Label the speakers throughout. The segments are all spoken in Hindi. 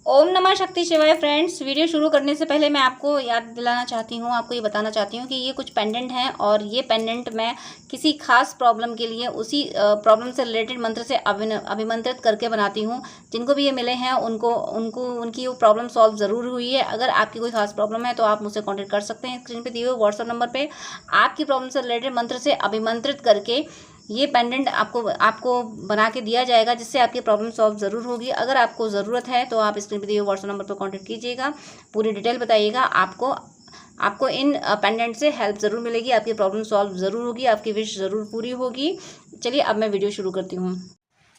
Speaker 1: ओम नमः शक्ति शिवाय। फ्रेंड्स, वीडियो शुरू करने से पहले मैं आपको याद दिलाना चाहती हूँ, आपको ये बताना चाहती हूँ कि ये कुछ पेंडेंट हैं और ये पेंडेंट मैं किसी खास प्रॉब्लम के लिए उसी प्रॉब्लम से रिलेटेड मंत्र से अभिमंत्रित करके बनाती हूँ। जिनको भी ये मिले हैं उनको उनको उनकी वो प्रॉब्लम सॉल्व ज़रूर हुई है। अगर आपकी कोई खास प्रॉब्लम है तो आप मुझसे कॉन्टेक्ट कर सकते हैं। स्क्रीन पर दिए हुए व्हाट्सअप नंबर पर आपकी प्रॉब्लम से रिलेटेड मंत्र से अभिमंत्रित करके ये पेंडेंट आपको बना के दिया जाएगा, जिससे आपकी प्रॉब्लम सॉल्व ज़रूर होगी। अगर आपको ज़रूरत है तो आप स्क्रीन पर दिए हुए व्हाट्सएप नंबर पर कॉन्टैक्ट कीजिएगा, पूरी डिटेल बताइएगा। आपको इन पेंडेंट से हेल्प ज़रूर मिलेगी, आपकी प्रॉब्लम सॉल्व ज़रूर होगी, आपकी विश ज़रूर पूरी होगी। चलिए अब मैं वीडियो शुरू करती हूँ।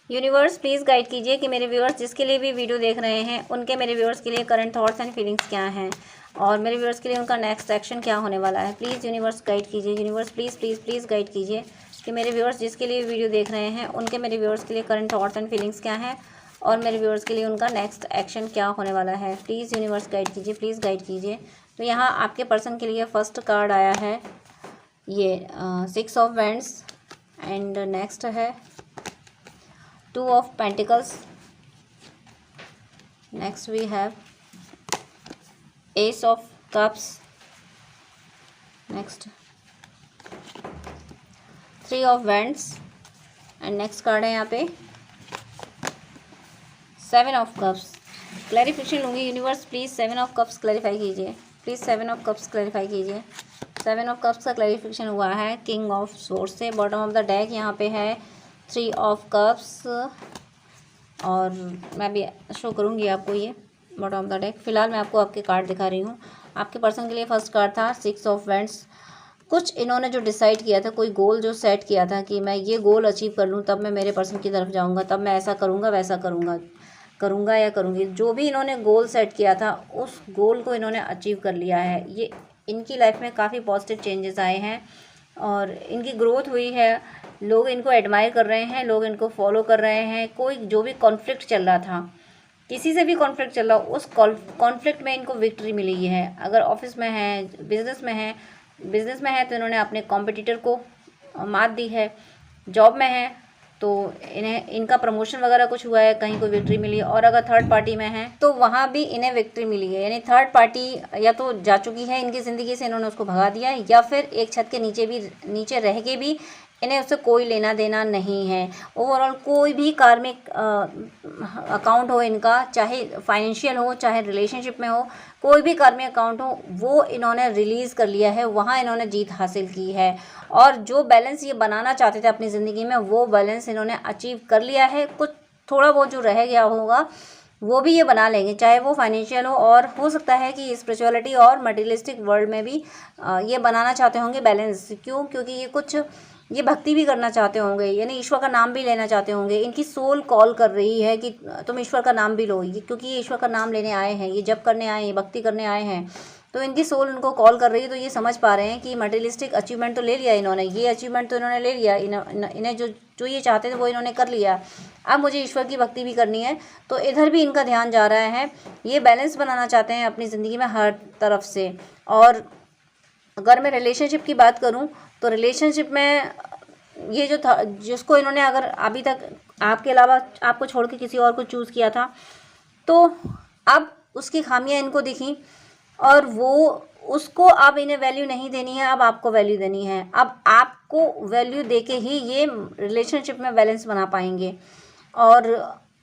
Speaker 1: यूनिवर्स प्लीज़ गाइड कीजिए कि मेरे व्यूअर्स जिसके लिए भी वीडियो देख रहे हैं उनके मेरे व्यूअर्स के लिए करंट थॉट्स एंड फीलिंग्स क्या हैं और मेरे व्यूअर्स के लिए उनका नेक्स्ट एक्शन क्या होने वाला है। प्लीज़ यूनिवर्स गाइड कीजिए। Universe please please please guide कीजिए कि मेरे व्यूअर्स जिसके लिए वीडियो देख रहे हैं उनके मेरे व्यूअर्स के लिए करंट थॉट्स एंड फीलिंग्स क्या हैं और मेरे व्यूअर्स के लिए उनका नेक्स्ट एक्शन क्या होने वाला है। प्लीज़ यूनिवर्स गाइड कीजिए, प्लीज़ गाइड कीजिए। तो यहाँ आपके पर्सन के लिए फर्स्ट कार्ड आया है ये 6 ऑफ वैंड्स एंड नेक्स्ट है 2 of pentacles. Next we have ace of cups. Next 3 of wands and next card है यहाँ पे 7 ऑफ कप्स। क्लैरिफिकेशन लूँगी। Universe please 7 of cups clarify कीजिए, प्लीज़ 7 ऑफ कप्स क्लैरिफाई कीजिए। 7 ऑफ कप्स का क्लैरिफिकेशन हुआ है किंग ऑफ सोर्स से। बॉटम ऑफ द डेक यहाँ पे है 3 ऑफ कप्स और मैं भी शो करूँगी आपको ये बॉटम ऑफ द डेक। फिलहाल मैं आपको आपके कार्ड दिखा रही हूँ। आपके पर्सन के लिए फर्स्ट कार्ड था 6 ऑफ वैंड्स। कुछ इन्होंने जो डिसाइड किया था, कोई गोल जो सेट किया था कि मैं ये गोल अचीव कर लूँ तब मैं मेरे पर्सन की तरफ जाऊँगा, तब मैं ऐसा करूँगा वैसा करूँगा या करूँगी। जो भी इन्होंने गोल सेट किया था उस गोल को इन्होंने अचीव कर लिया है। ये इनकी लाइफ में काफ़ी पॉजिटिव चेंजेस आए हैं और इनकी ग्रोथ हुई है। लोग इनको एडमायर कर रहे हैं, लोग इनको फॉलो कर रहे हैं। कोई जो भी कॉन्फ्लिक्ट चल रहा था, किसी से भी कॉन्फ्लिक्ट चल रहा हो, उस कॉन्फ्लिक्ट में इनको विक्ट्री मिली है। अगर ऑफिस में है, बिजनेस में है तो इन्होंने अपने कॉम्पिटिटर को मात दी है। जॉब में है तो इनका प्रमोशन वगैरह कुछ हुआ है, कहीं कोई विक्ट्री मिली। और अगर थर्ड पार्टी में है तो वहाँ भी इन्हें विक्ट्री मिली है। यानी थर्ड पार्टी या तो जा चुकी है इनकी ज़िंदगी से, इन्होंने उसको भगा दिया है, या फिर एक छत के नीचे रह के भी इन्हें उससे कोई लेना देना नहीं है। ओवरऑल कोई भी कार्मिक अकाउंट हो इनका, चाहे फाइनेंशियल हो चाहे रिलेशनशिप में हो, कोई भी कार्मिक अकाउंट हो, वो इन्होंने रिलीज़ कर लिया है। वहाँ इन्होंने जीत हासिल की है और जो बैलेंस ये बनाना चाहते थे अपनी ज़िंदगी में वो बैलेंस इन्होंने अचीव कर लिया है। कुछ थोड़ा बहुत जो रह गया होगा वो भी ये बना लेंगे, चाहे वो फाइनेंशियल हो सकता है कि स्पिरिचुअलिटी और मटेरियलिस्टिक वर्ल्ड में भी ये बनाना चाहते होंगे बैलेंस। क्योंकि ये भक्ति भी करना चाहते होंगे, यानी ईश्वर का नाम भी लेना चाहते होंगे। इनकी सोल कॉल कर रही है कि तुम ईश्वर का नाम भी लो, क्योंकि ये ईश्वर का नाम लेने आए हैं, ये जप करने आए हैं, भक्ति करने आए हैं। तो इनकी सोल इनको कॉल कर रही है। तो ये समझ पा रहे हैं कि मटेरियलिस्टिक अचीवमेंट तो ले लिया इन्होंने, ये अचीवमेंट तो इन्होंने ले लिया, इन्हें जो ये चाहते थे वो इन्होंने कर लिया। अब मुझे ईश्वर की भक्ति भी करनी है, तो इधर भी इनका ध्यान जा रहा है। ये बैलेंस बनाना चाहते हैं अपनी ज़िंदगी में हर तरफ से। और अगर मैं रिलेशनशिप की बात करूँ तो रिलेशनशिप में ये जो था, जिसको इन्होंने अगर अभी तक आपके अलावा आपको छोड़ के किसी और को चूज़ किया था, तो अब उसकी खामियां इनको दिखी और उसको अब इन्हें वैल्यू नहीं देनी है, अब आपको वैल्यू देनी है। अब आपको वैल्यू देके ही ये रिलेशनशिप में बैलेंस बना पाएंगे। और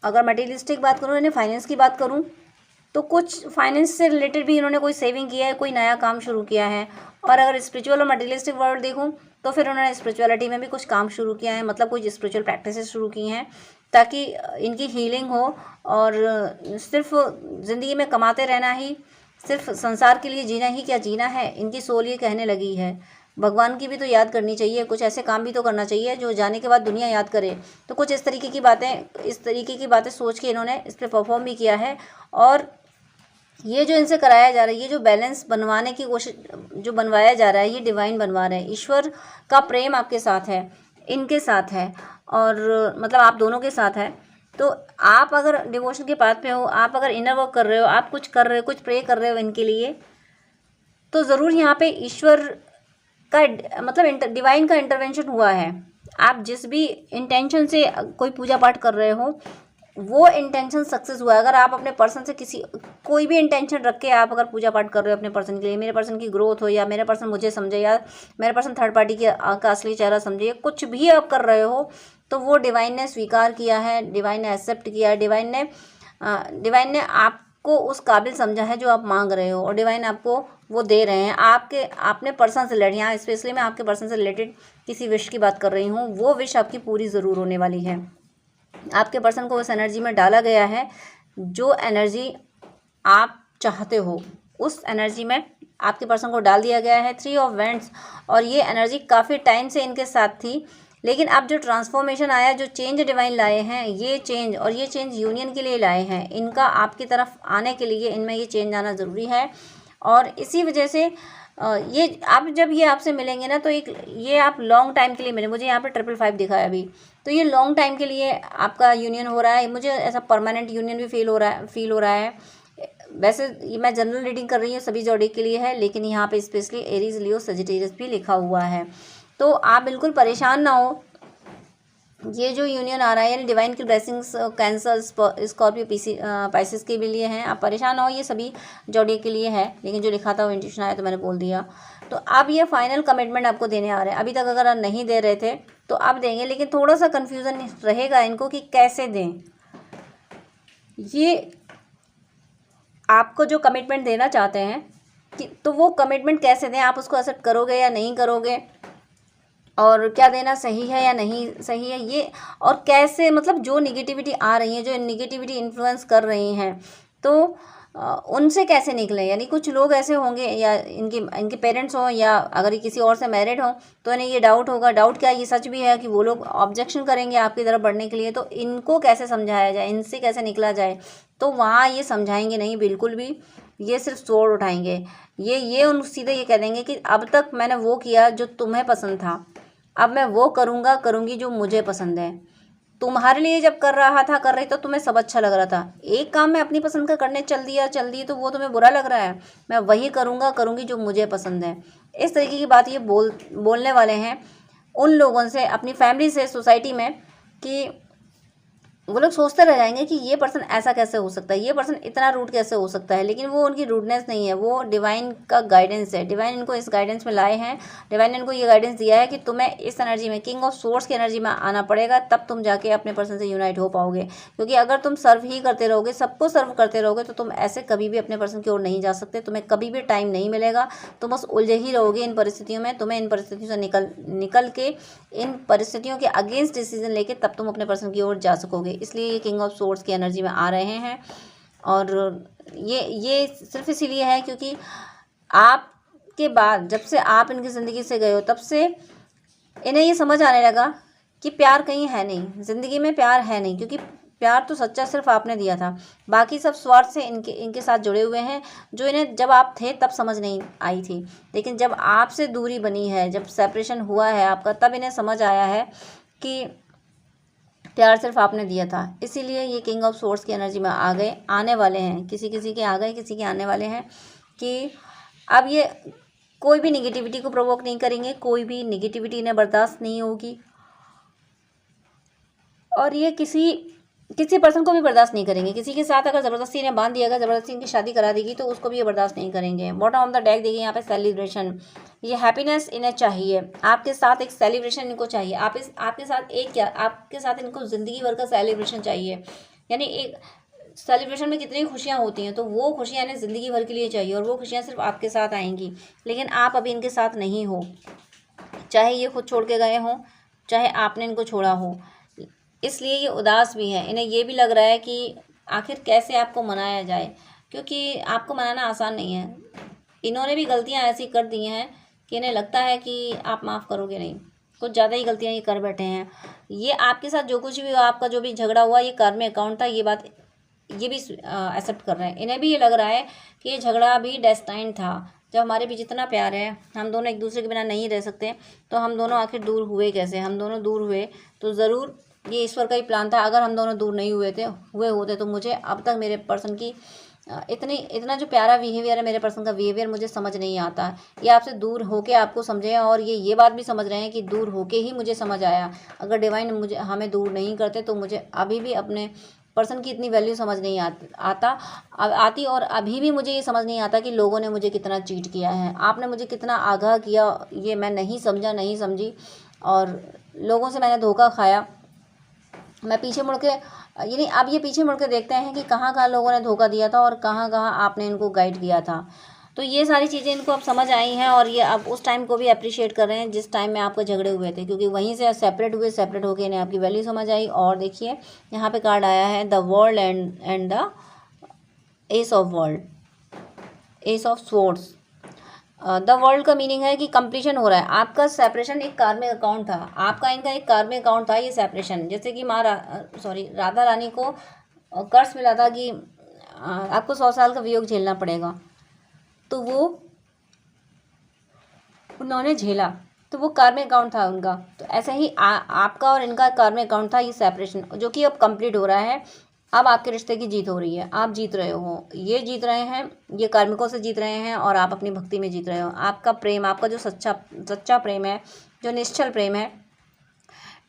Speaker 1: अगर मटेरियलिस्टिक बात करूँ, इन्हें फाइनेंस की बात करूँ तो कुछ फाइनेंस से रिलेटेड भी इन्होंने कोई सेविंग किया है, कोई नया काम शुरू किया है। और अगर स्पिरिचुअल और मटेरियलिस्टिक वर्ल्ड देखूँ तो फिर उन्होंने स्पिरिचुअलिटी में भी कुछ काम शुरू किया है, मतलब कुछ स्पिरिचुअल प्रैक्टिसेस शुरू की हैं ताकि इनकी हीलिंग हो। और सिर्फ ज़िंदगी में कमाते रहना ही, सिर्फ संसार के लिए जीना ही क्या जीना है, इनकी सोल ये कहने लगी है। भगवान की भी तो याद करनी चाहिए, कुछ ऐसे काम भी तो करना चाहिए जो जाने के बाद दुनिया याद करे। तो कुछ इस तरीके की बातें सोच के इन्होंने इस पर परफॉर्म भी किया है। और ये जो इनसे कराया जा रहा है, ये जो बैलेंस बनवाने की कोशिश जो बनवाया जा रहा है, ये डिवाइन बनवा रहे हैं। ईश्वर का प्रेम आपके साथ है, इनके साथ है, और मतलब आप दोनों के साथ है। तो आप अगर डिवोशन के पाथ पे हो, आप अगर इनर वर्क कर रहे हो, आप कुछ कर रहे हो, कुछ प्रे कर रहे हो इनके लिए, तो ज़रूर यहाँ पे ईश्वर का मतलब डिवाइन का इंटरवेंशन हुआ है। आप जिस भी इंटेंशन से कोई पूजा पाठ कर रहे हो, वो इंटेंशन सक्सेस हुआ है। अगर आप अपने पर्सन से कोई भी इंटेंशन रख के आप अगर पूजा पाठ कर रहे हो अपने पर्सन के लिए, मेरे पर्सन की ग्रोथ हो, या मेरे पर्सन मुझे समझे, या मेरे पर्सन थर्ड पार्टी का असली चेहरा समझे, कुछ भी आप कर रहे हो तो वो डिवाइन ने स्वीकार किया है, डिवाइन ने एक्सेप्ट किया है, डिवाइन ने आपको उस काबिल समझा है जो आप मांग रहे हो, और डिवाइन आपको वो दे रहे हैं। आपने पर्सन से रिलेटेड, यहाँ स्पेशली मैं आपके पर्सन से रिलेटेड किसी विश की बात कर रही हूँ, वो विश आपकी पूरी ज़रूर होने वाली है। आपके पर्सन को उस एनर्जी में डाला गया है जो एनर्जी आप चाहते हो, उस एनर्जी में आपके पर्सन को डाल दिया गया है। 3 ऑफ वैंड्स, और ये एनर्जी काफ़ी टाइम से इनके साथ थी, लेकिन अब जो ट्रांसफॉर्मेशन आया, जो चेंज डिवाइन लाए हैं, ये चेंज यूनियन के लिए लाए हैं। इनका आपकी तरफ आने के लिए इनमें ये चेंज आना ज़रूरी है, और इसी वजह से ये आप जब ये आपसे मिलेंगे ना, तो ये आप लॉन्ग टाइम के लिए मिले। मुझे यहाँ पे 555 दिखा है अभी, तो ये लॉन्ग टाइम के लिए आपका यूनियन हो रहा है। मुझे ऐसा परमानेंट यूनियन भी फील हो रहा है। वैसे ये मैं जनरल रीडिंग कर रही हूँ, सभी जोड़ी के लिए है, लेकिन यहाँ पे स्पेशली एरीज, लियो, सजिटेरियस भी लिखा हुआ है। तो आप बिल्कुल परेशान ना हो, ये जो यूनियन आ रहा है यानी डिवाइन की ब्लेसिंग्स कैंसर, स्कॉर्पियो, पाइसेस के भी लिए हैं। आप परेशान ना हो, ये सभी जोड़ी के लिए है, लेकिन जो लिखा था वो इंट्यूशन आया तो मैंने बोल दिया। तो अब ये फाइनल कमिटमेंट आपको देने आ रहे हैं। अभी तक अगर आप नहीं दे रहे थे तो अब देंगे, लेकिन थोड़ा सा कन्फ्यूज़न रहेगा इनको कि कैसे दें। ये आपको जो कमिटमेंट देना चाहते हैं कि तो वो कमिटमेंट कैसे दें, आप उसको एक्सेप्ट करोगे या नहीं करोगे, और क्या देना सही है या नहीं सही है, ये और कैसे, मतलब जो निगेटिविटी आ रही है, जो निगेटिविटी इन्फ्लुएंस कर रही हैं, तो उनसे कैसे निकलें। यानी कुछ लोग ऐसे होंगे, या इनके पेरेंट्स हों, या अगर ये किसी और से मैरिड हों तो इन्हें ये डाउट होगा। डाउट क्या, ये सच भी है कि वो लोग ऑब्जेक्शन करेंगे आपकी तरफ बढ़ने के लिए, तो इनको कैसे समझाया जाए, इनसे कैसे निकला जाए। तो वहाँ ये समझाएंगे नहीं बिल्कुल भी, ये सिर्फ स्वॉर्ड उठाएंगे। ये उन सीधे ये कह देंगे कि अब तक मैंने वो किया जो तुम्हें पसंद था, अब मैं वो करूँगी जो मुझे पसंद है। तुम्हारे लिए जब कर रही तो तुम्हें सब अच्छा लग रहा था। एक काम मैं अपनी पसंद का करने चल दी तो वो तुम्हें बुरा लग रहा है। मैं वही करूँगी जो मुझे पसंद है। इस तरीके की बात ये बोलने वाले हैं उन लोगों से, अपनी फैमिली से, सोसाइटी में, कि वो लोग सोचते रह जाएंगे कि ये पर्सन ऐसा कैसे हो सकता है, ये पर्सन इतना रूड कैसे हो सकता है। लेकिन वो उनकी रूडनेस नहीं है, वो डिवाइन का गाइडेंस है। डिवाइन इनको इस गाइडेंस में लाए हैं। डिवाइन ने इनको ये गाइडेंस दिया है कि तुम्हें इस एनर्जी में, किंग ऑफ सोर्स की एनर्जी में आना पड़ेगा, तब तुम जाके अपने पर्सन से यूनाइट हो पाओगे। क्योंकि अगर तुम सर्व ही करते रहोगे, सबको सर्व करते रहोगे, तो तुम ऐसे कभी भी अपने पर्सन की ओर नहीं जा सकते। तुम्हें कभी भी टाइम नहीं मिलेगा, तुम बस उलझे ही रहोगे इन परिस्थितियों में। तुम्हें इन परिस्थितियों से निकल के, इन परिस्थितियों के अगेंस्ट डिसीजन लेके तब तुम अपने पर्सन की ओर जा सकोगे। इसलिए ये किंग ऑफ सोर्स की एनर्जी में आ रहे हैं। और ये सिर्फ इसीलिए है क्योंकि आपके बाद, जब से आप इनकी ज़िंदगी से गए हो, तब से इन्हें ये समझ आने लगा कि प्यार कहीं है नहीं, ज़िंदगी में प्यार है नहीं। क्योंकि प्यार तो सच्चा सिर्फ आपने दिया था, बाकी सब स्वार्थ से इनके साथ जुड़े हुए हैं, जो इन्हें जब आप थे तब समझ नहीं आई थी। लेकिन जब आपसे दूरी बनी है, जब सेपरेशन हुआ है आपका, तब इन्हें समझ आया है कि प्यार सिर्फ आपने दिया था। इसीलिए ये किंग ऑफ सोर्स की एनर्जी में आ गए, आने वाले हैं। किसी के आ गए, किसी के आने वाले हैं, कि अब ये कोई भी निगेटिविटी को प्रोवोक नहीं करेंगे, कोई भी निगेटिविटी इन्हें बर्दाश्त नहीं होगी, और ये किसी पर्सन को भी बर्दाश्त नहीं करेंगे। किसी के साथ अगर ज़बरदस्ती इन्हें बांध दिया गया, ज़बरदस्ती इनकी शादी करा देगी, तो उसको भी ये बर्दाश्त नहीं करेंगे। बॉटम ऑफ द डेक देखिए यहाँ पे सेलिब्रेशन, ये हैप्पीनेस इन्हें चाहिए। आपके साथ एक सेलिब्रेशन इनको चाहिए। आपके साथ आपके साथ इनको ज़िंदगी भर का सेलिब्रेशन चाहिए। यानी एक सेलिब्रेशन में कितनी खुशियाँ होती हैं, तो वो खुशियाँ इन्हें ज़िंदगी भर के लिए चाहिए, और वो खुशियाँ सिर्फ आपके साथ आएंगी। लेकिन आप अभी इनके साथ नहीं हो, चाहे ये खुद छोड़ के गए हों, चाहे आपने इनको छोड़ा हो। इसलिए ये उदास भी है। इन्हें ये भी लग रहा है कि आखिर कैसे आपको मनाया जाए, क्योंकि आपको मनाना आसान नहीं है। इन्होंने भी गलतियां ऐसी कर दी हैं कि इन्हें लगता है कि आप माफ़ करोगे नहीं। कुछ ज़्यादा ही गलतियां ये कर बैठे हैं। ये आपके साथ जो कुछ भी हुआ, आपका जो भी झगड़ा हुआ, ये कर्म अकाउंट था, ये बात ये भी एक्सेप्ट कर रहे हैं। इन्हें भी ये लग रहा है कि ये झगड़ा भी डेस्टाइन था। जब हमारे बीच इतना प्यार है, हम दोनों एक दूसरे के बिना नहीं रह सकते, तो हम दोनों आखिर दूर हुए कैसे। हम दोनों दूर हुए तो ज़रूर ये ईश्वर का ही प्लान था। अगर हम दोनों दूर नहीं हुए होते तो मुझे अब तक मेरे पर्सन की इतना जो प्यारा बिहेवियर है, मेरे पर्सन का बिहेवियर मुझे समझ नहीं आता। ये आपसे दूर होके आपको समझे, और ये बात भी समझ रहे हैं कि दूर होके ही मुझे समझ आया। अगर डिवाइन हमें दूर नहीं करते तो मुझे अभी भी अपने पर्सन की इतनी वैल्यू समझ नहीं आती और अभी भी मुझे ये समझ नहीं आता कि लोगों ने मुझे कितना चीट किया है, आपने मुझे कितना आगाह किया, ये मैं नहीं समझी और लोगों से मैंने धोखा खाया। मैं पीछे मुड़ के यानी अब ये पीछे मुड़ के देखते हैं कि कहाँ कहाँ लोगों ने धोखा दिया था और कहाँ कहाँ आपने इनको गाइड किया था। तो ये सारी चीज़ें इनको अब समझ आई हैं और ये अब उस टाइम को भी अप्रिशिएट कर रहे हैं जिस टाइम में आपको झगड़े हुए थे, क्योंकि वहीं से सेपरेट होके इन्हें आपकी वैल्यू समझ आई। और देखिए यहाँ पे कार्ड आया है the world and the S of world, S of swords. The world का मीनिंग है कि कंप्लीशन हो रहा है। आपका सेपरेशन एक कार्मिक अकाउंट था, आपका इनका एक कार्मिक अकाउंट था ये सेपरेशन। जैसे कि राधा रानी को कर्ज मिला था कि आपको 100 साल का वियोग झेलना पड़ेगा, तो वो उन्होंने झेला, तो वो कार्मिक अकाउंट था उनका। तो ऐसे ही आपका और इनका कार्मिक अकाउंट था ये सेपरेशन, जो कि अब कंप्लीट हो रहा है। अब आपके रिश्ते की जीत हो रही है, आप जीत रहे हो, ये जीत रहे हैं, ये कार्मिकों से जीत रहे हैं और आप अपनी भक्ति में जीत रहे हो। आपका प्रेम, आपका जो सच्चा प्रेम है, जो निश्चल प्रेम है,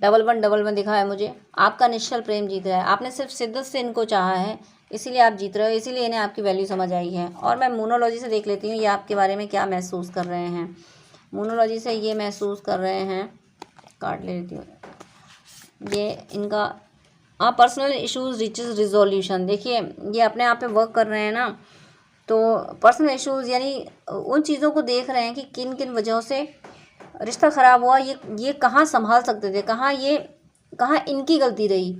Speaker 1: 1111 दिखा है मुझे, आपका निश्चल प्रेम जीत रहा है। आपने सिर्फ शिद्दत से इनको चाहा है, इसीलिए आप जीत रहे हो, इसीलिए इन्हें आपकी वैल्यू समझ आई है। और मैं मोनोलॉजी से देख लेती हूँ ये आपके बारे में क्या महसूस कर रहे हैं। मोनोलॉजी से ये महसूस कर रहे हैं, कार्ड ले लेती हूँ, ये इनका पर्सनल इश्यूज रीचेस रिजोल्यूशन। देखिए ये अपने आप पे वर्क कर रहे हैं ना, तो पर्सनल इश्यूज यानी उन चीज़ों को देख रहे हैं कि किन किन वजहों से रिश्ता ख़राब हुआ, ये कहाँ संभाल सकते थे, कहाँ इनकी गलती रही।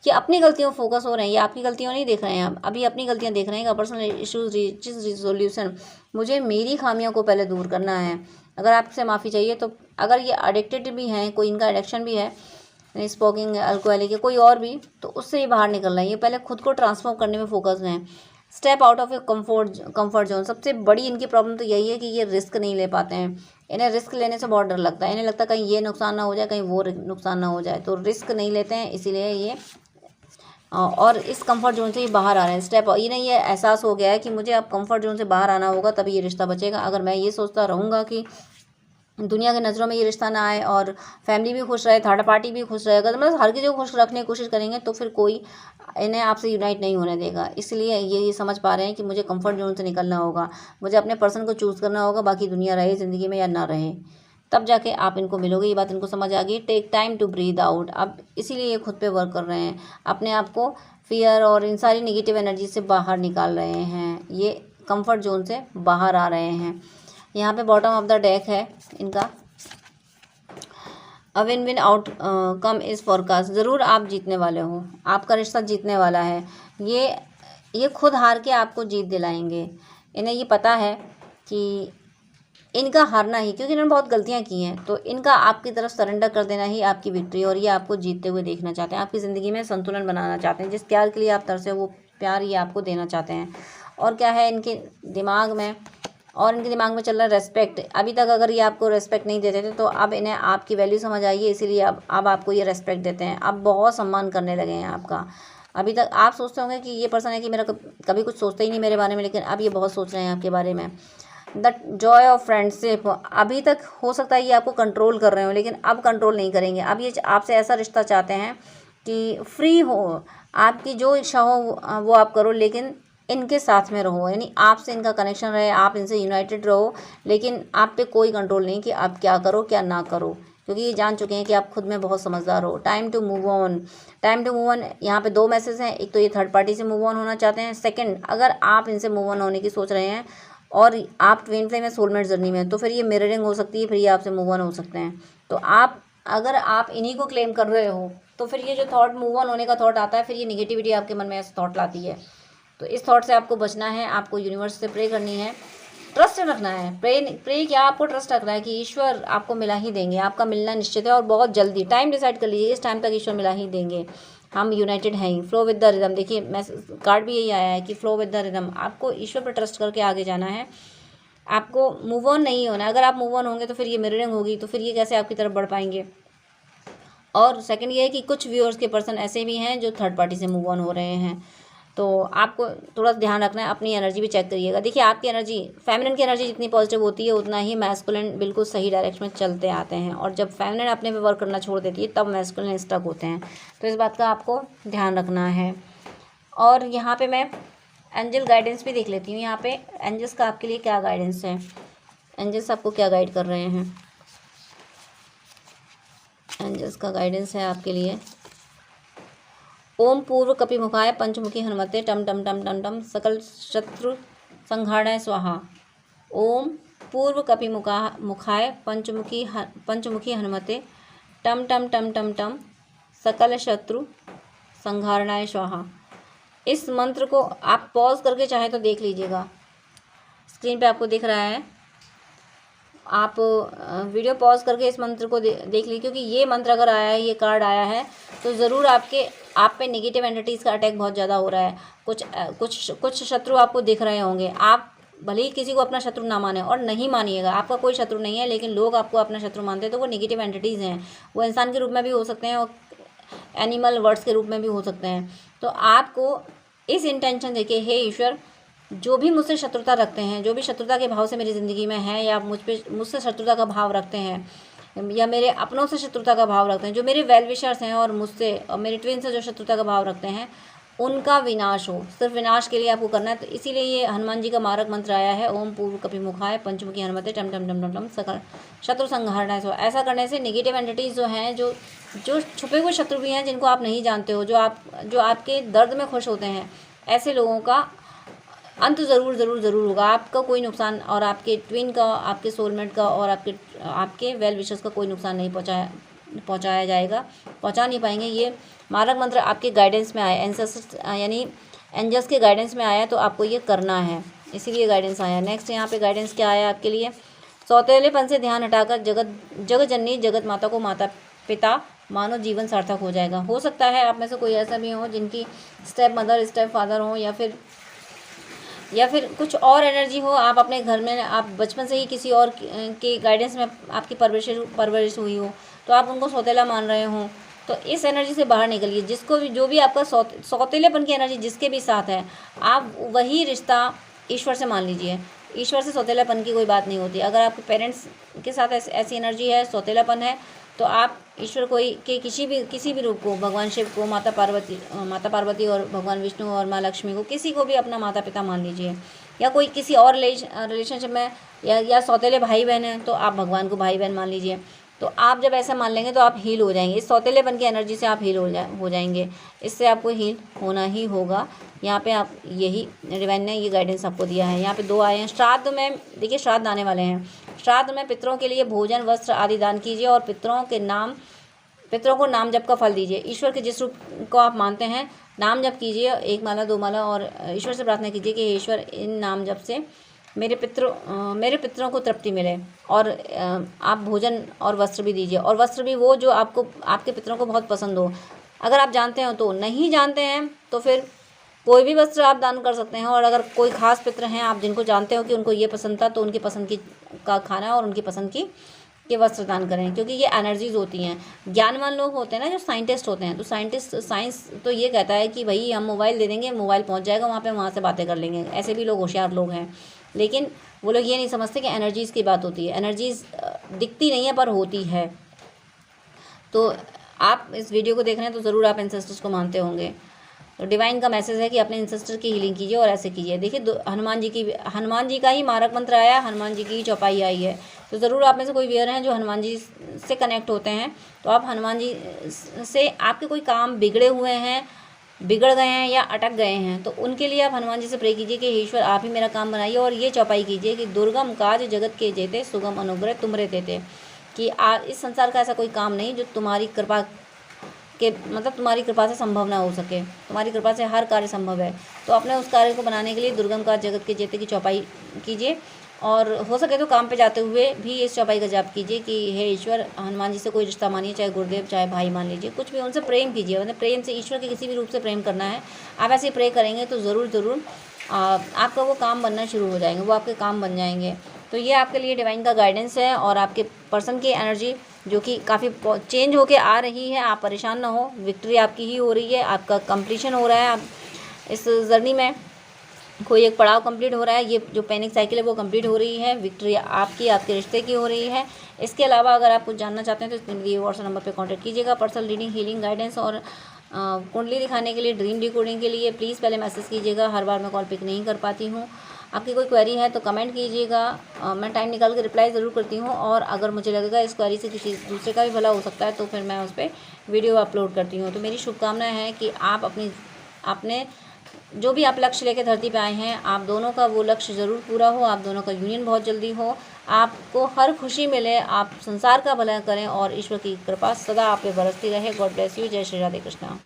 Speaker 1: ये अपनी गलतियों फोकस हो रहे हैं, ये आपकी गलतियों नहीं देख रहे हैं, अभी अपनी गलतियाँ देख रहे हैं। पर्सनल इश्यूज रीचेस रिजोल्यूशन, मुझे मेरी खामियों को पहले दूर करना है। अगर आपसे माफ़ी चाहिए तो अगर ये एडिक्टेड भी हैं, कोई इनका एडिक्शन भी है स्मोकिंग, अल्कोहलिक या कोई और भी, तो उससे ही बाहर निकलना है। ये पहले खुद को ट्रांसफॉर्म करने में फोकस हैं। Step out of a comfort zone. सबसे बड़ी इनकी प्रॉब्लम तो यही है कि ये रिस्क नहीं ले पाते हैं। इन्हें रिस्क लेने से बहुत डर लगता है, इन्हें लगता है कहीं ये नुकसान ना हो जाए, कहीं वो नुकसान ना हो जाए, तो रिस्क नहीं लेते हैं, इसीलिए ये और इस कंफर्ट जोन से ही बाहर आ रहे हैं। स्टेप इन्हें ये एहसास हो गया है कि मुझे अब कंफर्ट जोन से बाहर आना होगा, तभी ये रिश्ता बचेगा। अगर मैं ये सोचता रहूँगा कि दुनिया की नज़रों में ये रिश्ता ना आए और फैमिली भी खुश रहे, थर्ड पार्टी भी खुश रहेगा, तो मतलब हर किसी को खुश रखने की कोशिश करेंगे, तो फिर कोई इन्हें आपसे यूनाइट नहीं होने देगा। इसलिए ये समझ पा रहे हैं कि मुझे कंफर्ट जोन से निकलना होगा, मुझे अपने पर्सन को चूज़ करना होगा, बाकी दुनिया रहे ज़िंदगी में या ना रहे, तब जाके आप इनको मिलोगे। ये बात इनको समझ आ गई। Take time to breathe out. अब इसीलिए ये खुद पे वर्क कर रहे हैं, अपने आप को फियर और इन सारी निगेटिव एनर्जी से बाहर निकाल रहे हैं, ये कंफर्ट जोन से बाहर आ रहे हैं। यहाँ पे बॉटम ऑफ द डेक है इनका a win win out come is forecast. ज़रूर आप जीतने वाले हो, आपका रिश्ता जीतने वाला है। ये खुद हार के आपको जीत दिलाएंगे। इन्हें ये पता है कि इनका हारना ही, क्योंकि इन्होंने बहुत गलतियां की हैं, तो इनका आपकी तरफ सरेंडर कर देना ही आपकी विक्ट्री। और ये आपको जीतते हुए देखना चाहते हैं, आपकी ज़िंदगी में संतुलन बनाना चाहते हैं। जिस प्यार के लिए आप तरसे वो प्यार ये आपको देना चाहते हैं। और क्या है इनके दिमाग में, और इनके दिमाग में चल रहा है रेस्पेक्ट। अभी तक अगर ये आपको रेस्पेक्ट नहीं देते थे, तो अब इन्हें आपकी वैल्यू समझ आई है, इसीलिए अब आपको ये रेस्पेक्ट देते हैं, अब बहुत सम्मान करने लगे हैं आपका। अभी तक आप सोचते होंगे कि ये पर्सन है कि मेरा कभी कुछ सोचता ही नहीं मेरे बारे में, लेकिन अब ये बहुत सोच रहे हैं आपके बारे में। The Joy of friendship. अभी तक हो सकता है ये आपको कंट्रोल कर रहे हो, लेकिन अब कंट्रोल नहीं करेंगे। अब ये आपसे ऐसा रिश्ता चाहते हैं कि फ्री हो, आपकी जो इच्छा हो वो आप करो, लेकिन इनके साथ में रहो, यानी आपसे इनका कनेक्शन रहे, आप इनसे यूनाइटेड रहो, लेकिन आप पे कोई कंट्रोल नहीं कि आप क्या करो क्या ना करो, क्योंकि ये जान चुके हैं कि आप खुद में बहुत समझदार हो। Time to move on. Time to move on, यहाँ पे 2 मैसेज हैं। एक तो ये थर्ड पार्टी से मूव ऑन होना चाहते हैं। सेकंड, अगर आप इनसे मूव ऑन होने की सोच रहे हैं और आप ट्विन फ्लेम में सोलमेट जर्नी में, तो फिर ये मिररिंग हो सकती है, फिर ये आपसे मूव ऑन हो सकते हैं। तो अगर आप इन्हीं को क्लेम कर रहे हो, तो फिर ये जो थॉट मूव ऑन होने का थॉट आता है, फिर ये निगेटिविटी आपके मन में ऐसा थॉट लाती है। तो इस थॉट से आपको बचना है, आपको यूनिवर्स से प्रे करनी है, ट्रस्ट रखना है। प्रे क्या, आपको ट्रस्ट रखना है कि ईश्वर आपको मिला ही देंगे, आपका मिलना निश्चित है और बहुत जल्दी। टाइम डिसाइड कर लीजिए, इस टाइम तक ईश्वर मिला ही देंगे, हम यूनाइटेड हैं ही। Flow with the rhythm. देखिए कार्ड भी यही आया है कि फ्लो विद द रिदम। आपको ईश्वर पर ट्रस्ट करके आगे जाना है, आपको मूव ऑन नहीं होना है। अगर आप मूव ऑन होंगे तो फिर ये मिररिंग होगी, तो फिर ये कैसे आपकी तरफ बढ़ पाएंगे। और सेकंड ये है कि कुछ व्यूअर्स के पर्सन ऐसे भी हैं जो थर्ड पार्टी से मूव ऑन हो रहे हैं, तो आपको थोड़ा ध्यान रखना है, अपनी एनर्जी भी चेक करिएगा। देखिए आपकी एनर्जी, फेमिनिन की एनर्जी जितनी पॉजिटिव होती है, उतना ही मैस्कुलिन बिल्कुल सही डायरेक्शन में चलते आते हैं, और जब फेमिनिन अपने पे वर्क करना छोड़ देती है, तब मैस्कुलिन स्टक होते हैं। तो इस बात का आपको ध्यान रखना है। और यहाँ पे मैं एंजल गाइडेंस भी देख लेती हूँ। यहाँ पे एंजल्स का आपके लिए क्या गाइडेंस है, एंजल्स आपको क्या गाइड कर रहे हैं। एंजल्स का गाइडेंस है आपके लिए। ओम पूर्व कपिमुखाय पंचमुखी हनुमते टम टम टम टम टम सकल शत्रु संहारणाय स्वाहा। ओम पूर्व कपिमुखाय पंचमुखी हनुमते टम टम टम टम टम सकल शत्रु संहारणाय स्वाहा। इस मंत्र को आप पॉज करके चाहे तो देख लीजिएगा, स्क्रीन पे आपको दिख रहा है। आप वीडियो पॉज करके इस मंत्र को देख लीजिए, क्योंकि ये मंत्र अगर आया है, ये कार्ड आया है, तो ज़रूर आप पे नेगेटिव एनर्जीज़ का अटैक बहुत ज़्यादा हो रहा है। कुछ शत्रु आपको दिख रहे होंगे। आप भले ही किसी को अपना शत्रु ना माने, और नहीं मानिएगा, आपका कोई शत्रु नहीं है, लेकिन लोग आपको अपना शत्रु मानते हैं, तो वो नेगेटिव एंटिटीज़ हैं। वो इंसान के रूप में भी हो सकते हैं और एनिमल वर्ड्स के रूप में भी हो सकते हैं। तो आपको इस इंटेंशन देखिए, हे ईश्वर, जो भी मुझसे शत्रुता रखते हैं, जो भी शत्रुता के भाव से मेरी ज़िंदगी में है, या मुझसे शत्रुता का भाव रखते हैं, या मेरे अपनों से शत्रुता का भाव रखते हैं, जो मेरे वेल विशर्स हैं और मुझसे और मेरे ट्विन से जो शत्रुता का भाव रखते हैं, उनका विनाश हो। सिर्फ विनाश के लिए आपको करना है। तो इसीलिए ये हनुमान जी का मारक मंत्र आया है, ओम पूर्व कपिमुखाय पंचमुखी हनुमते टम टम टम टम टम सकल शत्रु संहारणाय स्वाहा। ऐसा करने से नेगेटिव एंटिटीज़ जो हैं, जो छुपे हुए शत्रु भी हैं, जिनको आप नहीं जानते हो, जो आपके दर्द में खुश होते हैं, ऐसे लोगों का अंत ज़रूर होगा। आपका कोई नुकसान, और आपके ट्विन का, आपके सोलमेट का और आपके वेल विशर्स का कोई नुकसान नहीं पहुंचाया जाएगा, पहुंचा नहीं पाएंगे। ये मारक मंत्र आपके गाइडेंस में आया, एंसेस्टर्स यानी एंजल्स के गाइडेंस में आया, तो आपको ये करना है, इसीलिए गाइडेंस आया। नेक्स्ट यहाँ पे गाइडेंस क्या आया आपके लिए, सौतेलेपन से ध्यान हटाकर जगत जननी जगत माता को माता पिता मानो, जीवन सार्थक हो जाएगा। हो सकता है आप में से कोई ऐसा भी हो जिनकी स्टेप मदर स्टेप फादर हो, या फिर कुछ और एनर्जी हो। आप अपने घर में, आप बचपन से ही किसी और के गाइडेंस में आपकी परवरिश हुई हो, तो आप उनको सौतेला मान रहे हो। तो इस एनर्जी से बाहर निकलिए। जो भी आपका सौतेलेपन की एनर्जी जिसके भी साथ है, आप वही रिश्ता ईश्वर से मान लीजिए। ईश्वर से सौतेलापन की कोई बात नहीं होती। अगर आपके पेरेंट्स के साथ ऐसी एनर्जी है, सौतेलापन है, तो आप ईश्वर के किसी भी रूप को, भगवान शिव को, माता पार्वती और भगवान विष्णु और माँ लक्ष्मी को, किसी को भी अपना माता पिता मान लीजिए। या कोई किसी और रिलेशनशिप में या सौतेले भाई बहन हैं, तो आप भगवान को भाई बहन मान लीजिए। तो आप जब ऐसा मान लेंगे तो आप हील हो जाएंगे। इस सौतेलेपन की एनर्जी से आप हील हो जाएंगे। इससे आपको हील होना ही होगा। यहाँ पे आप यही डिवाइन ने ये गाइडेंस आपको दिया है। यहाँ पे 2 आए हैं। श्राद्ध में देखिए, श्राद्ध आने वाले हैं। श्राद्ध में पितरों के लिए भोजन वस्त्र आदि दान कीजिए, और पितरों को नाम जप का फल दीजिए। ईश्वर के जिस रूप को आप मानते हैं, नाम जप कीजिए, 1 माला 2 माला, और ईश्वर से प्रार्थना कीजिए कि ईश्वर, इन नाम जप से मेरे पितरों को तृप्ति मिले। और आप भोजन और वस्त्र भी दीजिए, और वस्त्र भी वो जो आपके पितरों को बहुत पसंद हो। अगर आप जानते हो तो, नहीं जानते हैं तो फिर कोई भी वस्त्र आप दान कर सकते हैं। और अगर कोई खास पितर हैं आप जिनको जानते हो कि उनको ये पसंद था, तो उनकी पसंद का खाना और उनकी पसंद के वस्त्र दान करें, क्योंकि ये एनर्जीज होती हैं। ज्ञानवान लोग होते हैं ना, जो साइंटिस्ट होते हैं, तो साइंस तो ये कहता है कि भाई हम मोबाइल दे देंगे, मोबाइल पहुंच जाएगा वहाँ से बातें कर लेंगे। ऐसे भी लोग होशियार लोग हैं, लेकिन वो लोग ये नहीं समझते कि एनर्जीज़ की बात होती है। एनर्जीज़ दिखती नहीं है पर होती है। तो आप इस वीडियो को देख रहे हैं तो ज़रूर आप एंसेस्टर्स को मानते होंगे। तो डिवाइन का मैसेज है कि अपने एंसेस्टर की हीलिंग कीजिए, और ऐसे कीजिए। देखिए, हनुमान जी का ही मारक मंत्र आया, हनुमान जी की ही चौपाई आई है। तो ज़रूर आप में से कोई व्यूअर हैं जो हनुमान जी से कनेक्ट होते हैं, तो आप हनुमान जी से, आपके कोई काम बिगड़े हुए हैं, बिगड़ गए हैं या अटक गए हैं, तो उनके लिए आप हनुमान जी से प्रे कीजिए कि ईश्वर आप ही मेरा काम बनाइए। और ये चौपाई कीजिए कि दुर्गम काज जगत के जेते, सुगम अनुग्रह तुमरे देते। कि इस संसार का ऐसा कोई काम नहीं जो तुम्हारी कृपा तुम्हारी कृपा से संभव ना हो सके। तुम्हारी कृपा से हर कार्य संभव है। तो अपने उस कार्य को बनाने के लिए दुर्गम काज जगत के जेते की चौपाई कीजिए, और हो सके तो काम पे जाते हुए भी इस चौपाई का जाप कीजिए कि हे ईश्वर, हनुमान जी से कोई रिश्ता मानिए, चाहे गुरुदेव चाहे भाई मान लीजिए, कुछ भी, उनसे प्रेम कीजिए। मतलब प्रेम से, ईश्वर के किसी भी रूप से प्रेम करना है। आप ऐसे प्रे करेंगे तो ज़रूर आपका वो काम बनना शुरू हो जाएंगे, वो आपके काम बन जाएंगे। तो ये आपके लिए डिवाइन का गाइडेंस है। और आपके पर्सन की एनर्जी जो कि काफ़ी चेंज होके आ रही है, आप परेशान ना हो, विक्ट्री आपकी ही हो रही है, आपका कंप्लीशन हो रहा है। आप इस जर्नी में कोई एक पड़ाव कंप्लीट हो रहा है, ये जो पैनिक साइकिल है वो कंप्लीट हो रही है, विक्ट्री आपके रिश्ते की हो रही है। इसके अलावा अगर आप कुछ जानना चाहते हैं तो मेरे व्हाट्सएप नंबर पे कांटेक्ट कीजिएगा। पर्सनल रीडिंग, हीलिंग, गाइडेंस और कुंडली दिखाने के लिए, ड्रीम डिकोडिंग के लिए प्लीज़ पहले मैसेज कीजिएगा। हर बार मैं कॉल पिक नहीं कर पाती हूँ। आपकी कोई क्वेरी है तो कमेंट कीजिएगा, मैं टाइम निकाल के रिप्लाई ज़रूर करती हूँ। और अगर मुझे लगेगा इस क्वेरी से किसी दूसरे का भी भला हो सकता है तो फिर मैं उस पर वीडियो अपलोड करती हूँ। तो मेरी शुभकामनाएं हैं कि आप अपने जो भी आप लक्ष्य लेकर धरती पे आए हैं, आप दोनों का वो लक्ष्य ज़रूर पूरा हो, आप दोनों का यूनियन बहुत जल्दी हो, आपको हर खुशी मिले, आप संसार का भला करें और ईश्वर की कृपा सदा आप पे बरसती रहे। God bless you. जय श्री राधे कृष्णा।